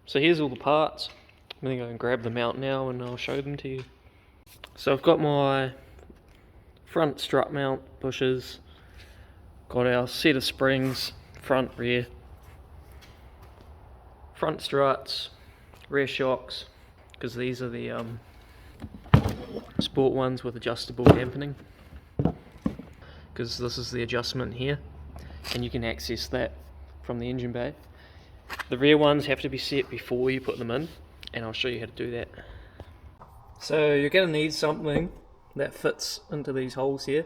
So here's all the parts. I'm going to go and grab them out now and I'll show them to you. So I've got my front strut mount bushes, got our set of springs, front, rear, front struts, rear shocks, because these are the sport ones with adjustable dampening, because this is the adjustment here and you can access that from the engine bay. The rear ones have to be set before you put them in, and I'll show you how to do that. So you're going to need something that fits into these holes here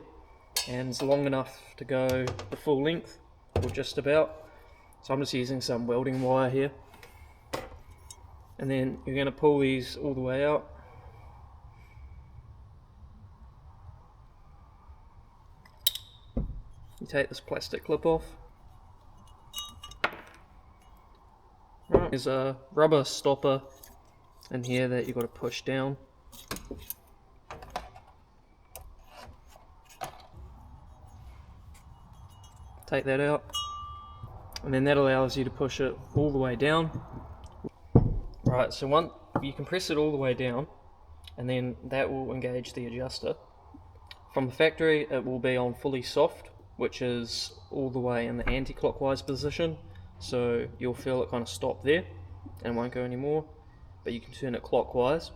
and it's long enough to go the full length, or just about. So I'm just using some welding wire here, and then you're going to pull these all the way out. You take this plastic clip off. Right, there's a rubber stopper in here that you've got to push down. Take that out, and then that allows you to push it all the way down. Right, so once you can press it all the way down, and then that will engage the adjuster. From the factory it will be on fully soft, which is all the way in the anti-clockwise position, so you'll feel it kind of stop there and won't go anymore, but you can turn it clockwise.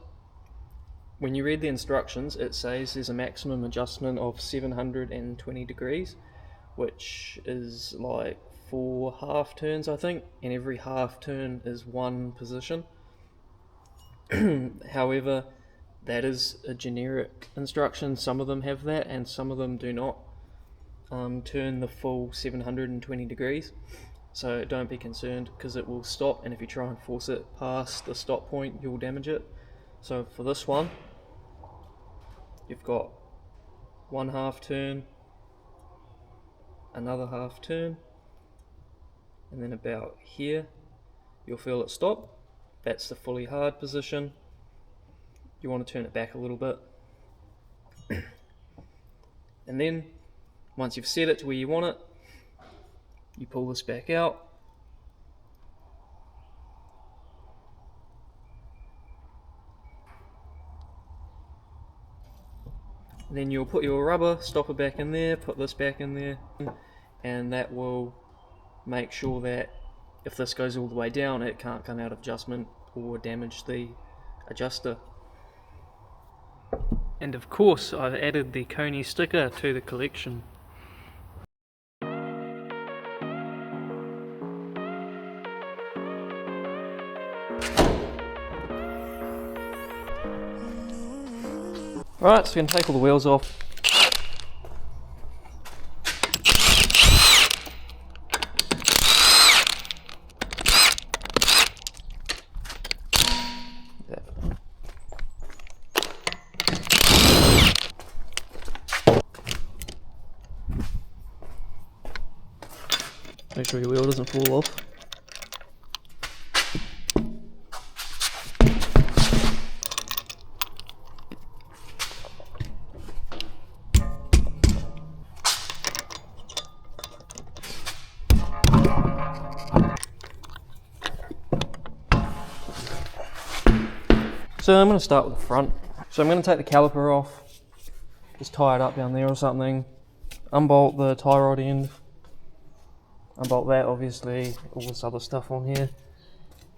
When you read the instructions, it says there's a maximum adjustment of 720 degrees, which is like 4 half turns I think, and every half turn is one position. However, that is a generic instruction. Some of them have that and some of them do not turn the full 720 degrees, so don't be concerned, because it will stop, and if you try and force it past the stop point you'll damage it. So for this one, you've got 1 half turn, another half turn, and then about here you'll feel it stop. That's the fully hard position. You want to turn it back a little bit, and then once you've set it to where you want it, you pull this back out, and then you'll put your rubber stopper back in there, put this back in there, and that will make sure that if this goes all the way down it can't come out of adjustment or damage the adjuster. And of course I've added the KONI sticker to the collection. Right, so we're going to take all the wheels off. Make sure your wheel doesn't fall off. So I'm going to start with the front. So I'm going to take the caliper off, just tie it up down there or something, unbolt the tie rod end, unbolt that obviously, all this other stuff on here,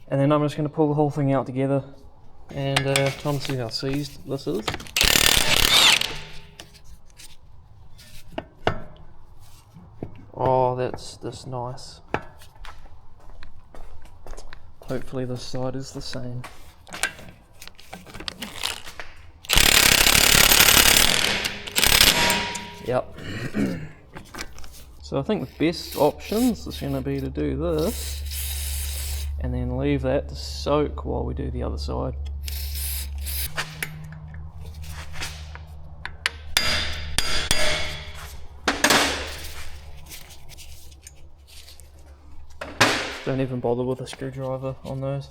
and then I'm just going to pull the whole thing out together and time to see how seized this is. Oh, that's nice. Hopefully this side is the same. Yep. So I think the best options is going to be to do this and then leave that to soak while we do the other side. Don't even bother with a screwdriver on those.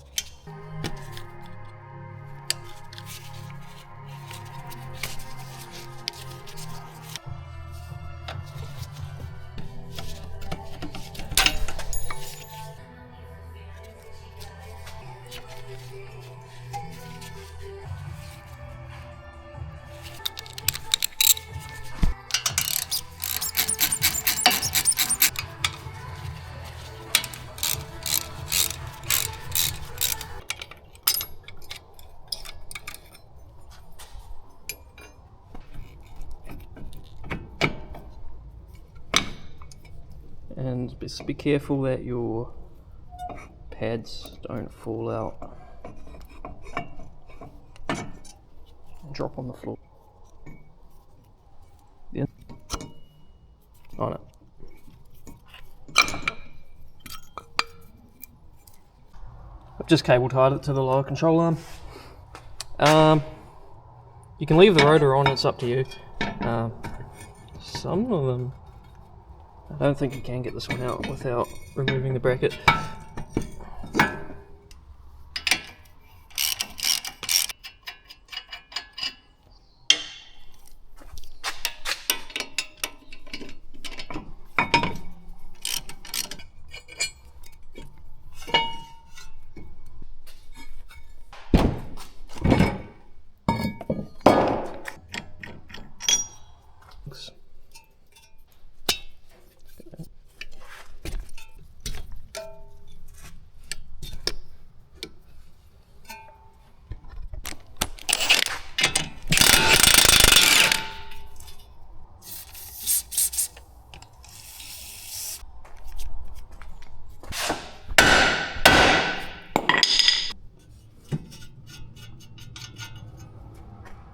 ones, just be careful that your pads don't fall out and drop on the floor. Yeah. On it. I've just cable tied it to the lower control arm. You can leave the rotor on, it's up to you. Some of them, I don't think you can get this one out without removing the bracket.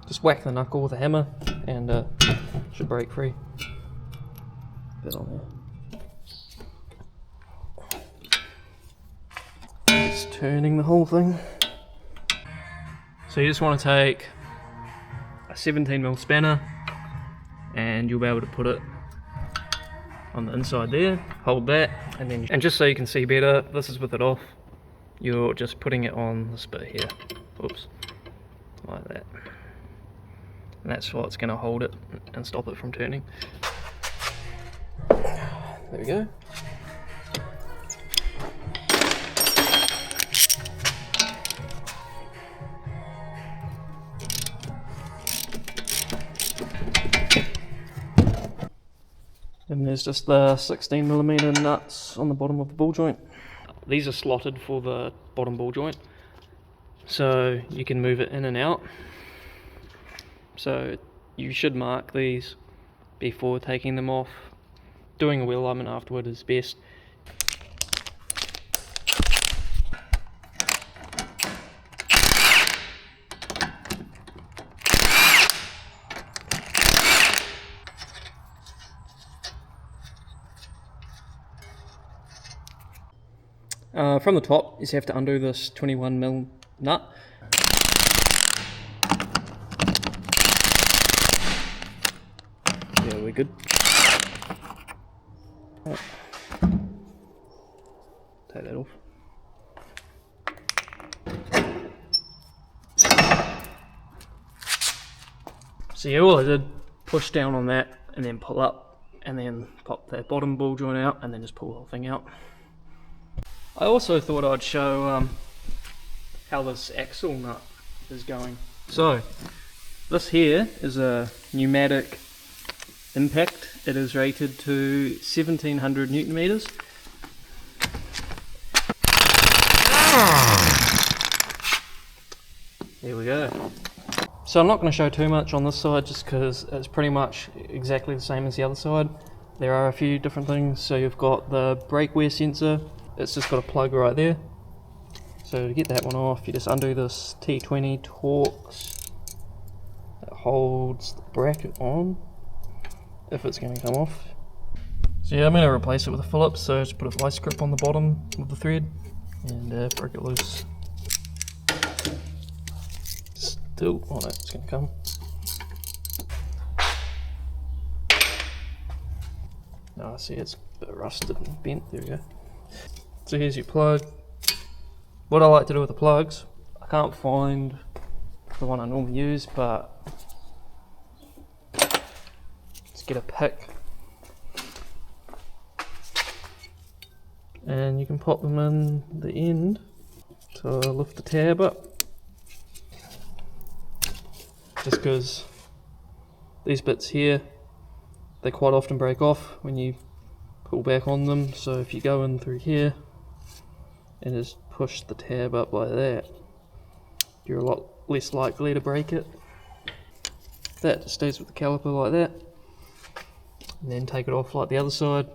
Just whack the knuckle with a hammer and should break free. Bit on there. Just turning the whole thing. So you just want to take a 17mm spanner and you'll be able to put it on the inside there, hold that, and just so you can see better, this is with it off, you're just putting it on this bit here. Oops, like that. And that's what's going to hold it and stop it from turning. There we go. And there's just the 16mm nuts on the bottom of the ball joint. These are slotted for the bottom ball joint, so you can move it in and out. So you should mark these before taking them off. Doing a wheel alignment afterward is best. From the top, you just have to undo this 21mm nut. Yeah, we're good. Take that off. So yeah, all I did, push down on that and then pull up and then pop that bottom ball joint out and then just pull the whole thing out. I also thought I'd show how this axle nut is going. So this here is a pneumatic impact. It is rated to 1700 Newton meters. There we go. So I'm not going to show too much on this side just because it's pretty much exactly the same as the other side. There are a few different things. So you've got the brake wear sensor. It's just got a plug right there. So to get that one off, you just undo this T20 Torx that holds the bracket on, if it's going to come off. So yeah, I'm going to replace it with a Phillips, so just put a vice grip on the bottom of the thread and break it loose. Still on it, it's going to come. Oh, see, it's a bit rusted and bent, there we go. So here's your plug. What I like to do with the plugs, I can't find the one I normally use, but just get a pick and you can pop them in the end to lift the tab up. Just because these bits here, they quite often break off when you pull back on them, so if you go in through here and just push the tab up like that, you're a lot less likely to break it. That just stays with the caliper like that, and then take it off like the other side,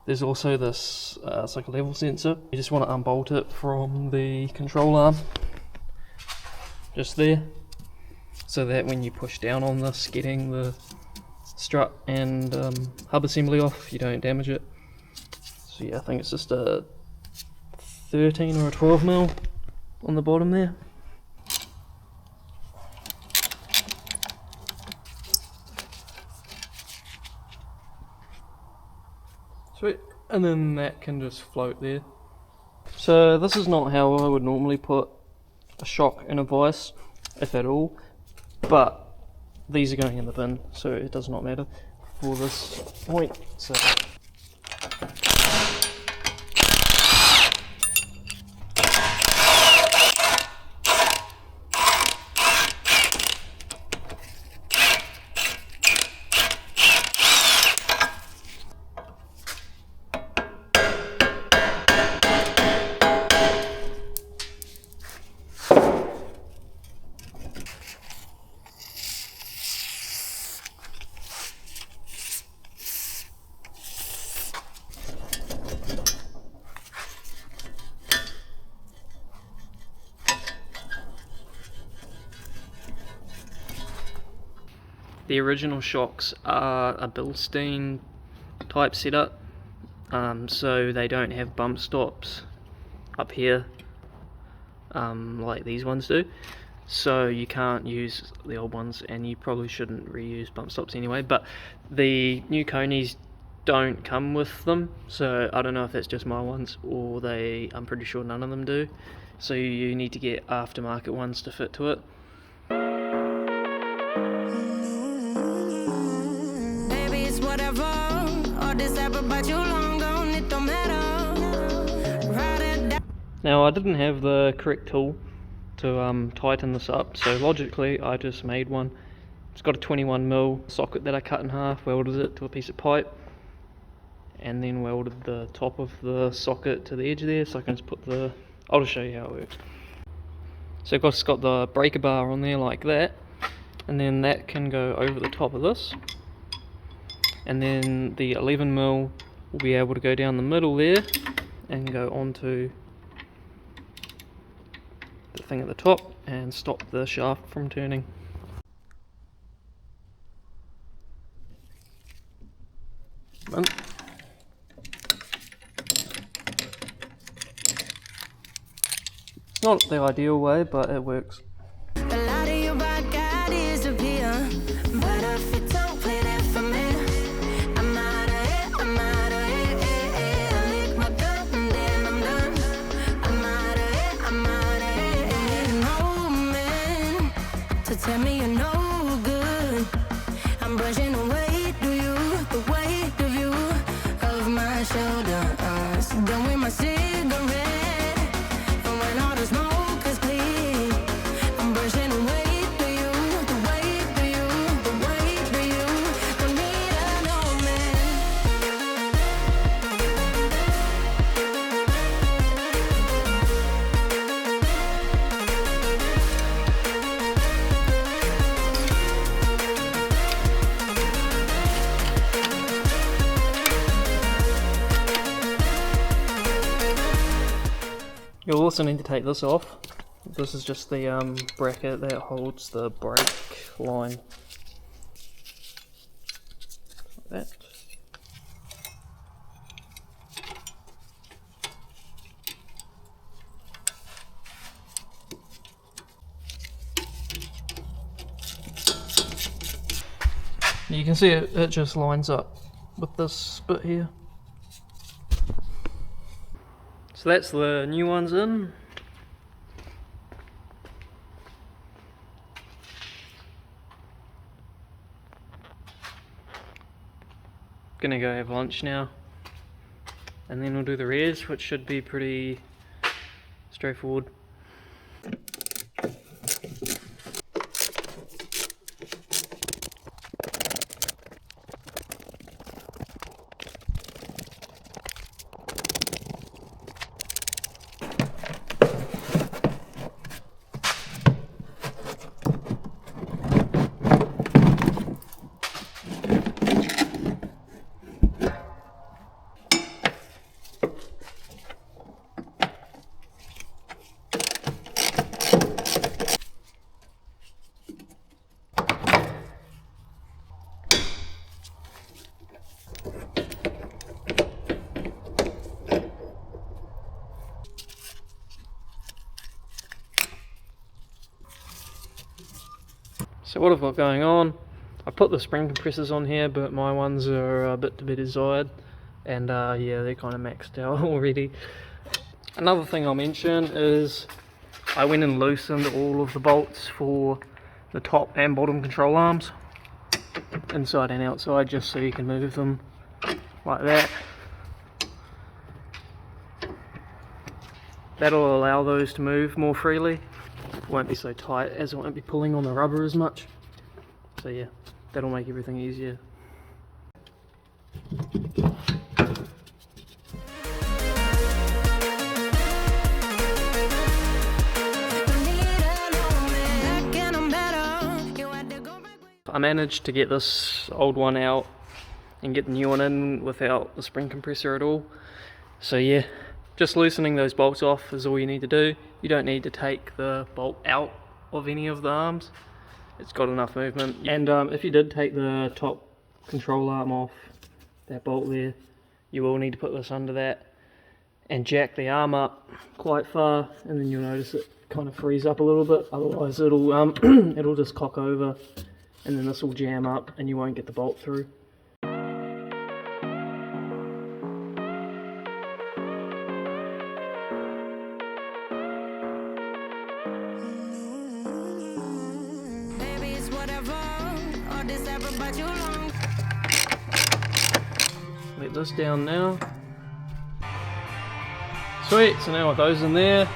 There's also this, it's like a level sensor. You just want to unbolt it from the control arm, just there, so that when you push down on this, getting the strut and hub assembly off, you don't damage it. So yeah, I think it's just a 13 or a 12 mil on the bottom there. Sweet, and then that can just float there. So this is not how I would normally put a shock in a vise, if at all, but these are going in the bin, so it does not matter for this point. So the original shocks are a Bilstein type setup, so they don't have bump stops up here like these ones do, so you can't use the old ones, and you probably shouldn't reuse bump stops anyway. But the new KONIs don't come with them, so I don't know if that's just my ones, or I'm pretty sure none of them do, so you need to get aftermarket ones to fit to it. Now, I didn't have the correct tool to tighten this up, so logically I just made one. It's got a 21mm socket that I cut in half, welded it to a piece of pipe, and then welded the top of the socket to the edge there, so I can just put I'll just show you how it works. So it's got the breaker bar on there like that, and then that can go over the top of this, and then the 11mm will be able to go down the middle there and go onto the thing at the top and stop the shaft from turning. It's not the ideal way, but it works. Tell me you're no good. I'm brushing away, the weight of you, of my shoulders. Done with my cigarette, and when all the smoke is clear, I'm brushing away the weight of you, the weight of you. Don't need a no man. You'll also need to take this off. This is just the bracket that holds the brake line. Like that. You can see it just lines up with this bit here. So that's the new ones in. Gonna go have lunch now, and then we'll do the rears, which should be pretty straightforward. So what I've got going on, I put the spring compressors on here, but my ones are a bit to be desired, and yeah, they're kind of maxed out already. Another thing I'll mention is I went and loosened all of the bolts for the top and bottom control arms, inside and outside, just so you can move them like that. That'll allow those to move more freely. It won't be so tight, as it won't be pulling on the rubber as much. So yeah, that'll make everything easier. I managed to get this old one out and get the new one in without the spring compressor at all. So yeah, just loosening those bolts off is all you need to do. You don't need to take the bolt out of any of the arms. It's got enough movement. And if you did take the top control arm off, that bolt there, you will need to put this under that and jack the arm up quite far, and then you'll notice it kind of frees up a little bit. Otherwise it'll it'll just cock over, and then this will jam up and you won't get the bolt through. Let this down now. Sweet, so now with those in there,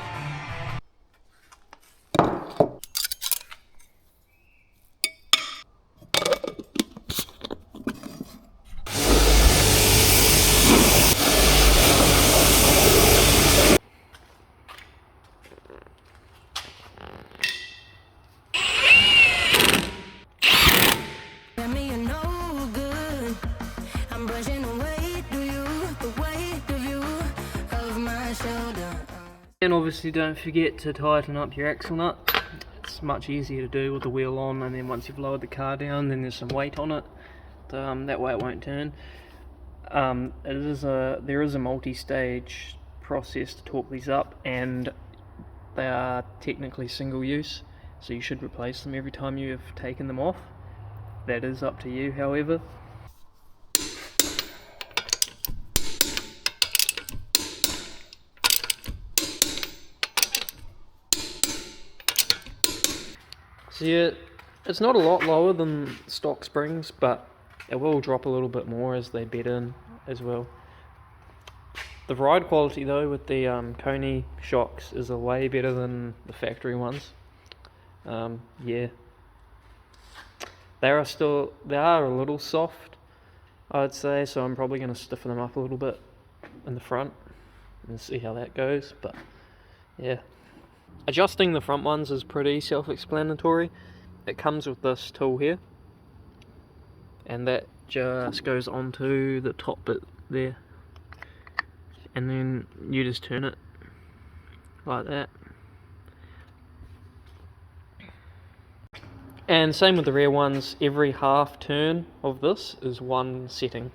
and obviously don't forget to tighten up your axle nut. It's much easier to do with the wheel on, and then once you've lowered the car down, then there's some weight on it. That way it won't turn. There is a multi-stage process to torque these up, and they are technically single use, so you should replace them every time you have taken them off. That is up to you, however. So yeah, it's not a lot lower than stock springs, but it will drop a little bit more as they bed in as well. The ride quality though with the KONI shocks is a way better than the factory ones. Yeah, they are a little soft, I'd say, so I'm probably going to stiffen them up a little bit in the front and see how that goes. But yeah, adjusting the front ones is pretty self-explanatory. It comes with this tool here, and that just goes onto the top bit there, and then you just turn it like that. And same with the rear ones, every half turn of this is one setting.